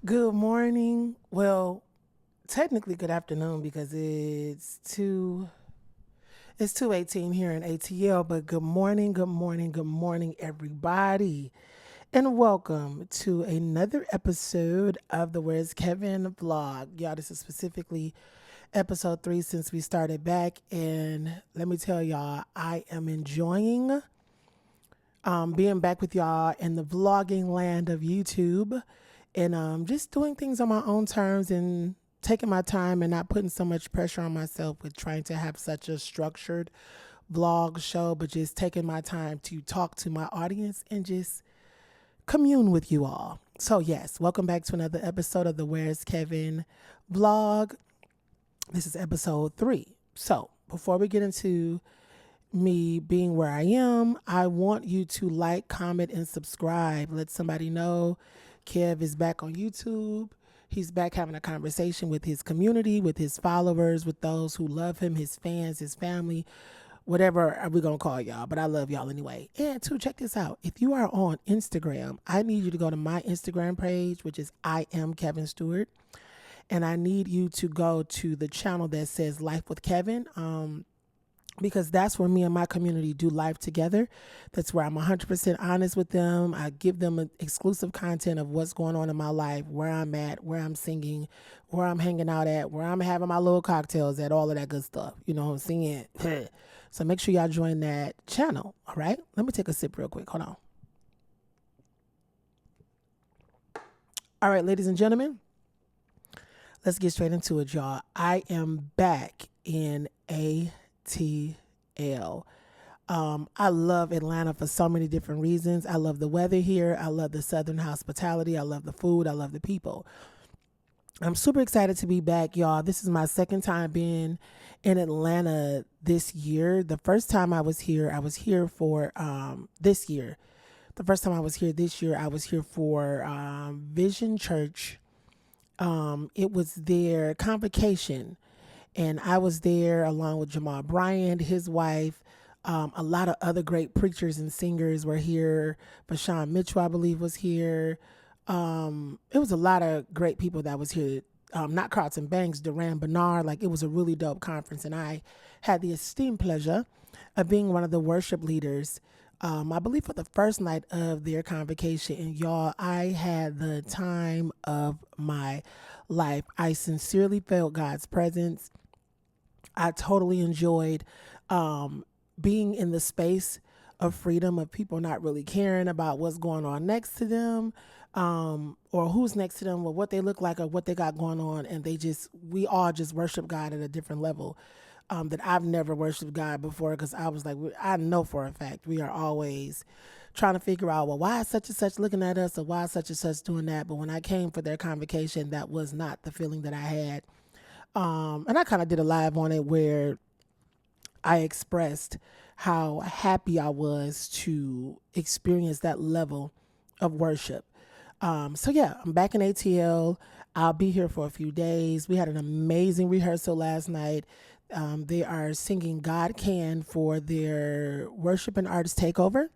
Good morning. Well, technically good afternoon because it's 2:18 here in ATL, but good morning, good morning, good morning everybody. And welcome to another episode of the Where's Kevin vlog. Y'all, this is specifically episode 3 since we started back, and let me tell y'all, I am enjoying being back with y'all in the vlogging land of YouTube and just doing things on my own terms and taking my time and not putting so much pressure on myself with trying to have such a structured vlog show, but just taking my time to talk to my audience and just commune with you all. So, yes, welcome back to another episode of the Where's Kevin vlog. This is episode 3. So, before we get into me being where I am, I want you to like, comment, and subscribe. Let somebody know Kev is back on YouTube. He's back having a conversation with his community, with his followers, with those who love him, his fans, his family, whatever we're going to call y'all. But I love y'all anyway. And to check this out, if you are on Instagram, I need you to go to my Instagram page, which is I am Kevin Stewart. And I need you to go to the channel that says Life with Kevin. Because that's where me and my community do life together. That's where I'm 100% honest with them. I give them exclusive content of what's going on in my life, where I'm at, where I'm singing, where I'm hanging out at, where I'm having my little cocktails at, all of that good stuff. You know what I'm saying? So make sure y'all join that channel. All right. Let me take a sip real quick. Hold on. All right, ladies and gentlemen, let's get straight into it, y'all. I am back in ATL. I love Atlanta for so many different reasons. I love the weather here. I love the Southern hospitality. I love the food. I love the people. I'm super excited to be back, y'all. This is my second time being in Atlanta this year. The first time I was here for this year. The first time I was here this year, I was here for Vision Church. It was their convocation, and I was there along with Jamal Bryant, his wife. A lot of other great preachers and singers were here. Vashawn Mitchell, I believe, was here. It was a lot of great people that was here. Not Carlton Banks, Duran Bernard. Like, it was a really dope conference, and I had the esteemed pleasure of being one of the worship leaders. I believe for the first night of their convocation, and y'all, I had the time of my life. I sincerely felt God's presence. I totally enjoyed being in the space of freedom, of people not really caring about what's going on next to them, or who's next to them, or what they look like, or what they got going on. And we all just worship God at a different level that I've never worshiped God before, because I was like, I know for a fact we are always trying to figure out, well, why is such and such looking at us, or why is such and such doing that. But when I came for their convocation, that was not the feeling that I had. And I kind of did a live on it where I expressed how happy I was to experience that level of worship. So yeah, I'm back in ATL. I'll be here for a few days. We had an amazing rehearsal last night. They are singing God Can for their worship and arts takeover.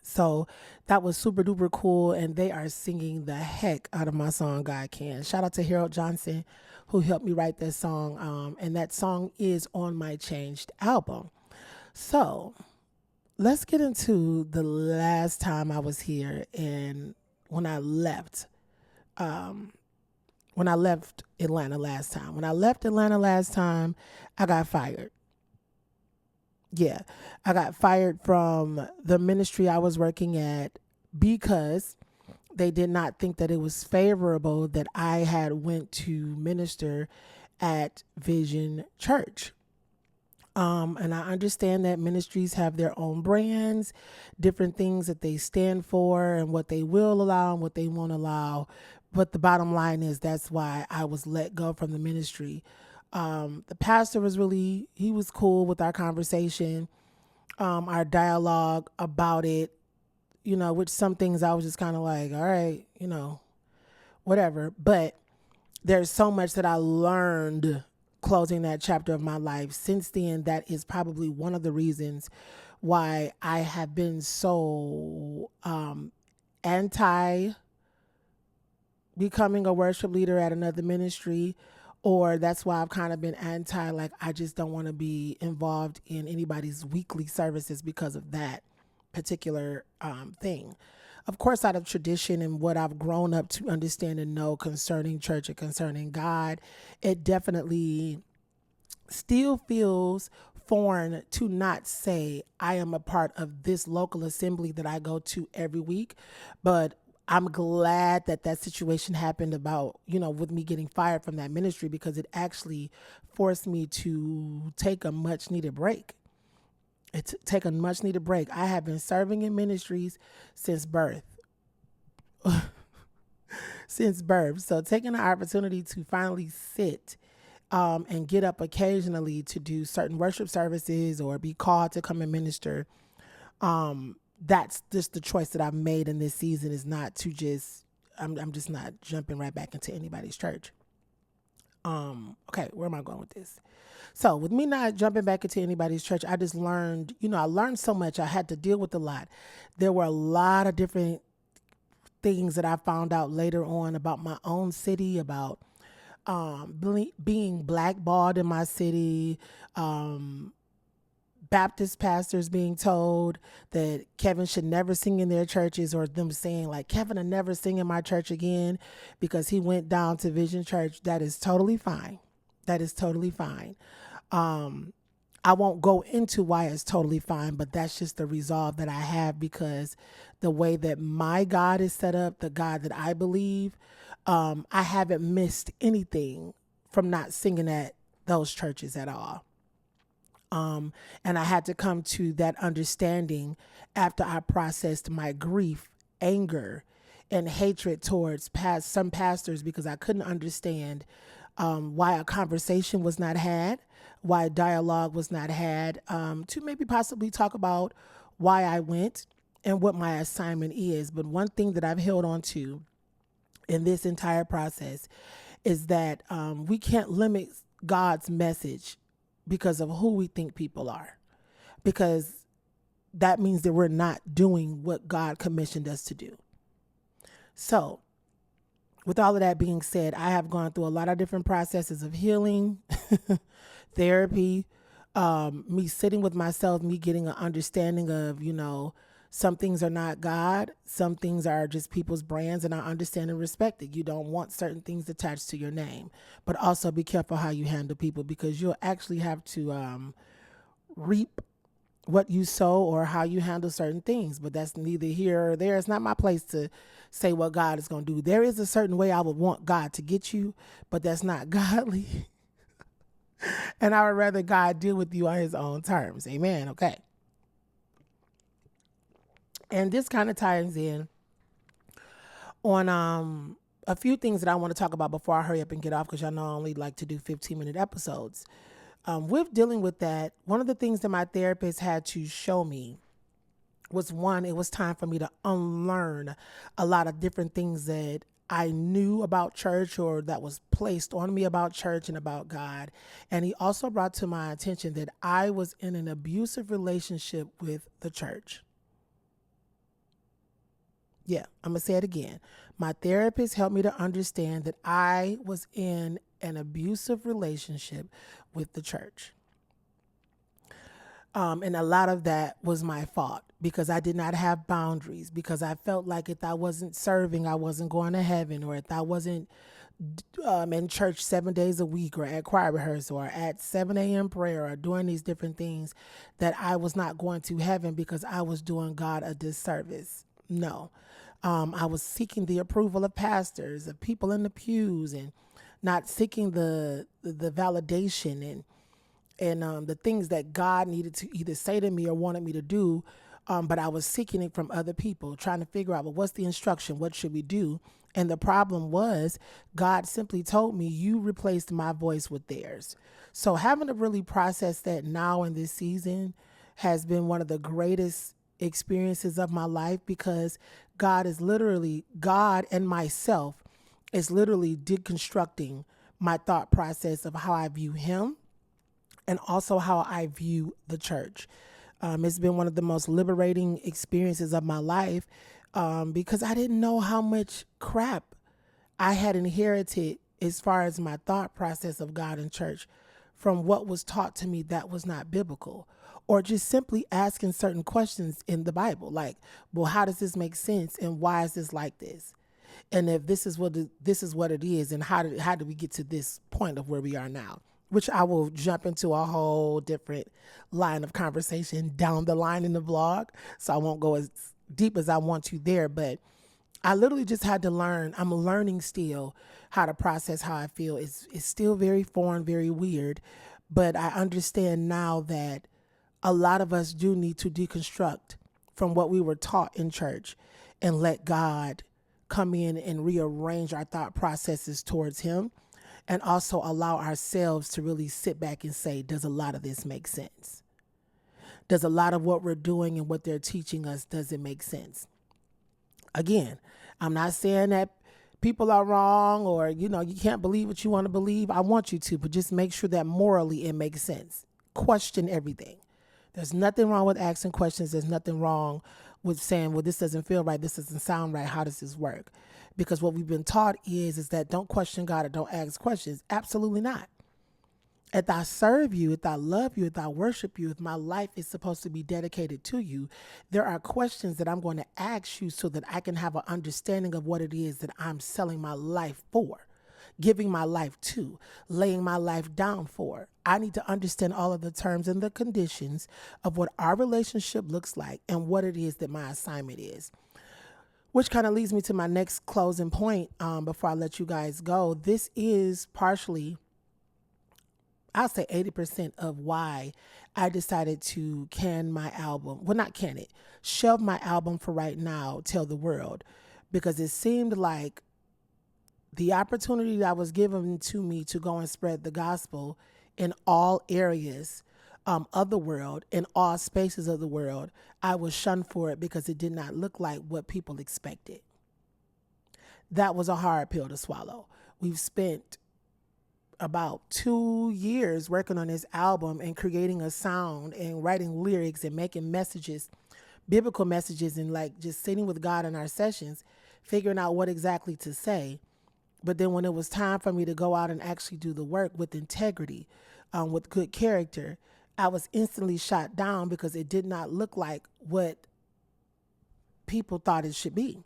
So that was super duper cool. And they are singing the heck out of my song, God Can. Shout out to Harold Johnson, who helped me write this song. And that song is on my Changed album. So let's get into the last time I was here and when I left. When I left Atlanta last time. When I left Atlanta last time, I got fired. Yeah, I got fired from the ministry I was working at because they did not think that it was favorable that I had went to minister at Vision Church. And I understand that ministries have their own brands, different things that they stand for, and what they will allow and what they won't allow. But the bottom line is that's why I was let go from the ministry. The pastor was he was cool with our conversation, our dialogue about it, which some things I was just kind of like, all right, whatever. But there's so much that I learned closing that chapter of my life. Since then, that is probably one of the reasons why I have been so anti becoming a worship leader at another ministry, or that's why I've kind of been anti, like, I just don't want to be involved in anybody's weekly services because of that particular thing. Of course, out of tradition and what I've grown up to understand and know concerning church and concerning God, it definitely still feels foreign to not say I am a part of this local assembly that I go to every week. But I'm glad that that situation happened about, with me getting fired from that ministry, because it actually forced me to take a much needed break. Take a much needed break. I have been serving in ministries since birth. Since birth. So taking the opportunity to finally sit and get up occasionally to do certain worship services or be called to come and minister. That's just the choice that I've made in this season, is not to just, I'm just not jumping right back into anybody's church. Okay, where am I going with this? So with me not jumping back into anybody's church, I just learned, I learned so much. I had to deal with a lot. There were a lot of different things that I found out later on about my own city, about being blackballed in my city, Baptist pastors being told that Kevin should never sing in their churches, or them saying like, Kevin will never sing in my church again because he went down to Vision Church. That is totally fine. That is totally fine. I won't go into why it's totally fine, but that's just the resolve that I have, because the way that my God is set up, the God that I believe, I haven't missed anything from not singing at those churches at all. And I had to come to that understanding after I processed my grief, anger, and hatred towards some pastors, because I couldn't understand why a conversation was not had, why dialogue was not had, to maybe possibly talk about why I went and what my assignment is. But one thing that I've held on to in this entire process is that we can't limit God's message because of who we think people are, because that means that we're not doing what God commissioned us to do. So with all of that being said, I have gone through a lot of different processes of healing, therapy, me sitting with myself, me getting an understanding of, some things are not God. Some things are just people's brands, and I understand and respect it. You don't want certain things attached to your name, but also be careful how you handle people, because you'll actually have to reap what you sow, or how you handle certain things. But that's neither here or there. It's not my place to say what God is going to do. There is a certain way I would want God to get you, but that's not godly. And I would rather God deal with you on his own terms. Amen. Okay. And this kind of ties in on a few things that I want to talk about before I hurry up and get off, because y'all know I only like to do 15-minute episodes. With dealing with that, one of the things that my therapist had to show me was, one, it was time for me to unlearn a lot of different things that I knew about church, or that was placed on me about church and about God. And he also brought to my attention that I was in an abusive relationship with the church. Yeah, I'm going to say it again. My therapist helped me to understand that I was in an abusive relationship with the church. And a lot of that was my fault, because I did not have boundaries, because I felt like if I wasn't serving, I wasn't going to heaven, or if I wasn't in church 7 days a week, or at choir rehearsal, or at 7 a.m. prayer, or doing these different things, that I was not going to heaven because I was doing God a disservice. No. I was seeking the approval of pastors, of people in the pews, and not seeking the validation and the things that God needed to either say to me or wanted me to do. But I was seeking it from other people, trying to figure out, well, what's the instruction? What should we do? And the problem was, God simply told me, you replaced my voice with theirs. So having to really process that now in this season has been one of the greatest experiences of my life, because God and myself is literally deconstructing my thought process of how I view him, and also how I view the church. It's been one of the most liberating experiences of my life, because I didn't know how much crap I had inherited, as far as my thought process of God and church, from what was taught to me that was not biblical, or just simply asking certain questions in the Bible, like, well, how does this make sense, and why is this like this? And if this is what it is, and how do we get to this point of where we are now? Which I will jump into a whole different line of conversation down the line in the vlog, so I won't go as deep as I want to there. But I literally just had to learn. I'm learning still how to process how I feel. It's still very foreign, very weird, but I understand now that a lot of us do need to deconstruct from what we were taught in church and let God come in and rearrange our thought processes towards Him, and also allow ourselves to really sit back and say, does a lot of this make sense? Does a lot of what we're doing and what they're teaching us, does it make sense? Again, I'm not saying that people are wrong, or, you can't believe what you want to believe. I want you to, but just make sure that morally it makes sense. Question everything. There's nothing wrong with asking questions. There's nothing wrong with saying, well, this doesn't feel right. This doesn't sound right. How does this work? Because what we've been taught is that don't question God or don't ask questions. Absolutely not. If I serve you, if I love you, if I worship you, if my life is supposed to be dedicated to you, there are questions that I'm going to ask you so that I can have an understanding of what it is that I'm selling my life for, giving my life to, laying my life down for. I need to understand all of the terms and the conditions of what our relationship looks like and what it is that my assignment is. Which kind of leads me to my next closing point before I let you guys go. This is partially, I'll say 80% of why I decided to can my album. Well, not can it, shelve my album for right now, Tell the World, because it seemed like the opportunity that was given to me to go and spread the gospel in all areas of the world, in all spaces of the world, I was shunned for it because it did not look like what people expected. That was a hard pill to swallow. We've spent about 2 years working on this album and creating a sound and writing lyrics and making messages, biblical messages, and like just sitting with God in our sessions, figuring out what exactly to say. But then when it was time for me to go out and actually do the work with integrity, with good character, I was instantly shot down because it did not look like what people thought it should be.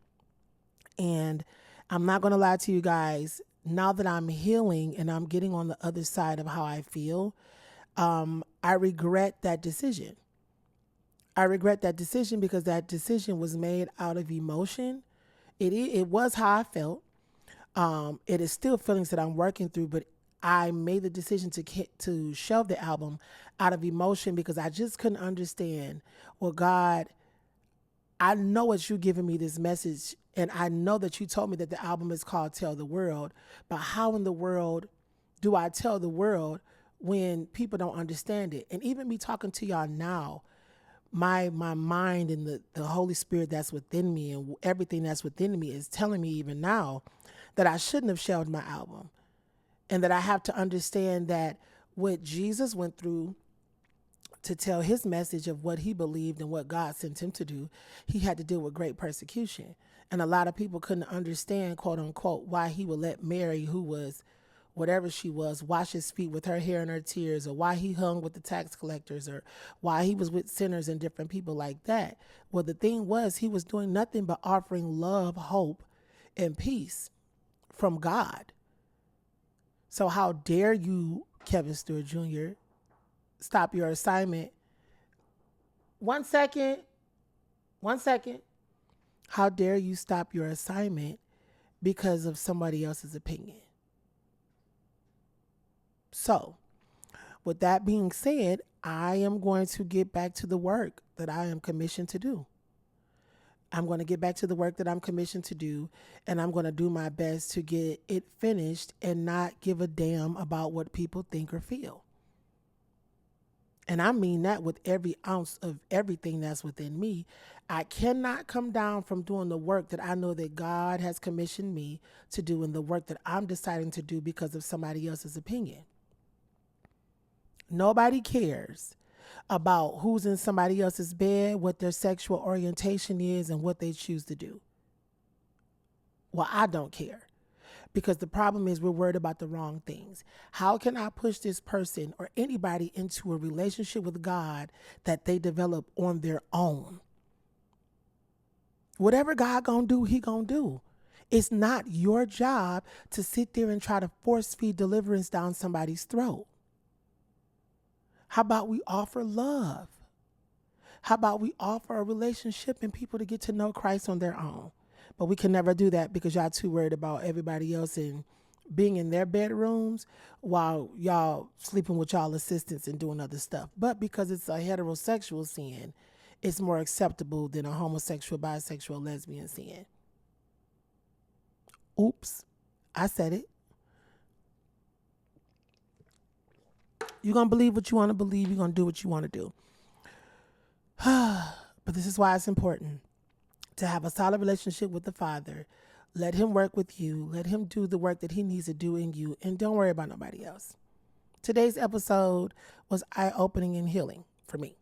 And I'm not going to lie to you guys, now that I'm healing and I'm getting on the other side of how I feel, I regret that decision. I regret that decision because that decision was made out of emotion. It was how I felt. It is still feelings that I'm working through, but I made the decision to shelve the album out of emotion because I just couldn't understand. Well, God, I know it's you giving me this message, and I know that you told me that the album is called Tell the World, but how in the world do I tell the world when people don't understand it? And even me talking to y'all now, my mind and the Holy Spirit that's within me and everything that's within me is telling me even now that I shouldn't have shelved my album, and that I have to understand that what Jesus went through to tell his message of what he believed and what God sent him to do, he had to deal with great persecution. And a lot of people couldn't understand, quote unquote, why he would let Mary, who was whatever she was, wash his feet with her hair and her tears, or why he hung with the tax collectors, or why he was with sinners and different people like that. Well, the thing was, he was doing nothing but offering love, hope, and peace from God. So how dare you, Kevin Stewart Jr., stop your assignment? 1 second. 1 second. How dare you stop your assignment because of somebody else's opinion? So, with that being said, I am going to get back to the work that I am commissioned to do. I'm going to get back to the work that I'm commissioned to do, and I'm going to do my best to get it finished and not give a damn about what people think or feel. And I mean that with every ounce of everything that's within me. I cannot come down from doing the work that I know that God has commissioned me to do and the work that I'm deciding to do because of somebody else's opinion. Nobody cares about who's in somebody else's bed, what their sexual orientation is, and what they choose to do. Well, I don't care. Because the problem is we're worried about the wrong things. How can I push this person or anybody into a relationship with God that they develop on their own? Whatever God gonna do, he gonna do. It's not your job to sit there and try to force feed deliverance down somebody's throat. How about we offer love? How about we offer a relationship and people to get to know Christ on their own? But we can never do that because y'all too worried about everybody else and being in their bedrooms while y'all sleeping with y'all assistants and doing other stuff. But because it's a heterosexual sin, it's more acceptable than a homosexual, bisexual, lesbian sin. Oops, I said it. You're going to believe what you want to believe. You're going to do what you want to do. But this is why it's important to have a solid relationship with the Father. Let him work with you. Let him do the work that he needs to do in you. And don't worry about nobody else. Today's episode was eye-opening and healing for me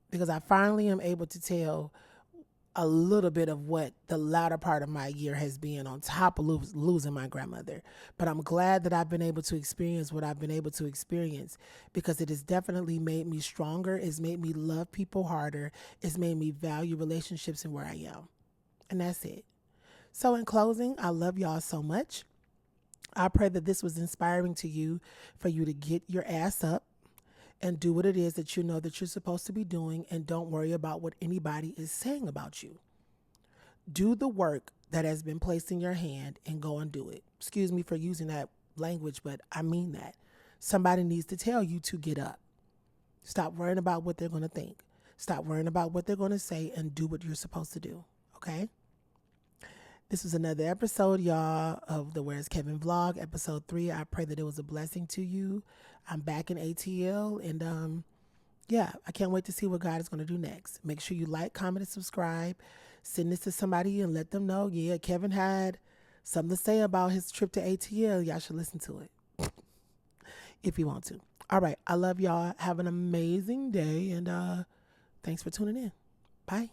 because I finally am able to tell a little bit of what the latter part of my year has been on top of losing my grandmother. But I'm glad that I've been able to experience what I've been able to experience because it has definitely made me stronger. It's made me love people harder. It's made me value relationships and where I am. And that's it. So in closing, I love y'all so much. I pray that this was inspiring to you for you to get your ass up and do what it is that you know that you're supposed to be doing, and don't worry about what anybody is saying about you. Do the work that has been placed in your hand and go and do it. Excuse me for using that language, but I mean that. Somebody needs to tell you to get up. Stop worrying about what they're going to think. Stop worrying about what they're going to say and do what you're supposed to do, okay? This was another episode, y'all, of the Where's Kevin vlog, episode 3. I pray that it was a blessing to you. I'm back in ATL, and yeah, I can't wait to see what God is going to do next. Make sure you like, comment, and subscribe. Send this to somebody and let them know, yeah, Kevin had something to say about his trip to ATL. Y'all should listen to it if you want to. All right, I love y'all. Have an amazing day, and thanks for tuning in. Bye.